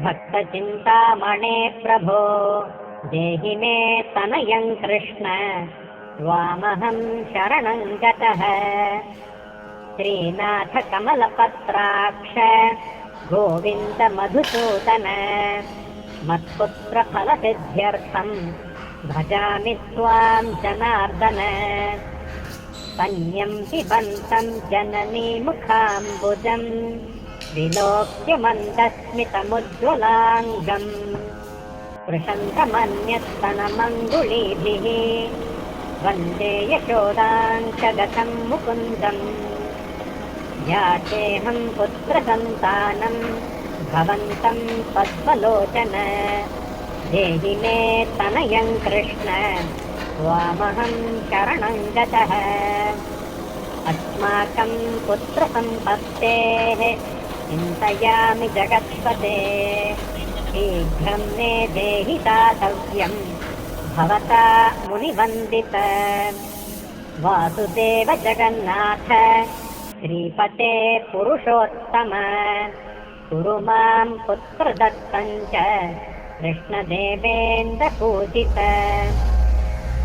भक्तचिन्तामणे प्रभो देहि मे तनयं कृष्ण त्वामहं शरणं गतः। श्रीनाथ कमलपत्राक्ष गोविन्द मधुसूदन मत्पुत्रफलसिद्ध्यर्थं भजामि त्वां जनार्दन। पन्यं पिबन्तं जननीमुखाम्बुजं विलोक्य मन्दस्मितमुज्ज्वलाङ्गम् स्पृशन्तमन्यस्तनमङ्गुलीभिः वन्दे यशोदाङ्कगतं मुकुन्दम्। याचेऽहं पुत्रसन्तानं भवन्तं पद्मलोचन देहि मे तनयं कृष्ण त्वामहं शरणं गतः। अस्माकं पुत्रसम्पत्तेः चिन्तयामि जगत्पते शीघ्रं मे देहि दातव्यं भवता मुनिवन्दित। वासुदेव जगन्नाथ श्रीपते पुरुषोत्तम कुरु मां पुत्रदत्तं च कृष्णदेवेन्द्रपूजित।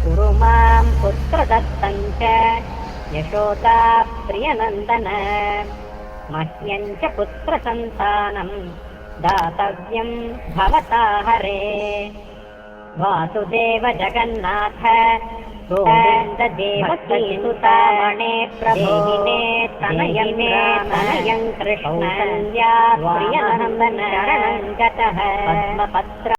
कुरु मां पुत्रदत्तं च यशोदा प्रियनन्दन मह्यं च पुत्रसन्तानं दातव्यं भवता हरे। वासुदेव जगन्नाथ गोविन्द देवकीसुतामणे प्रभो तनयं कृष्ण प्रियनन्दन शरणं गतः। पद्मपत्र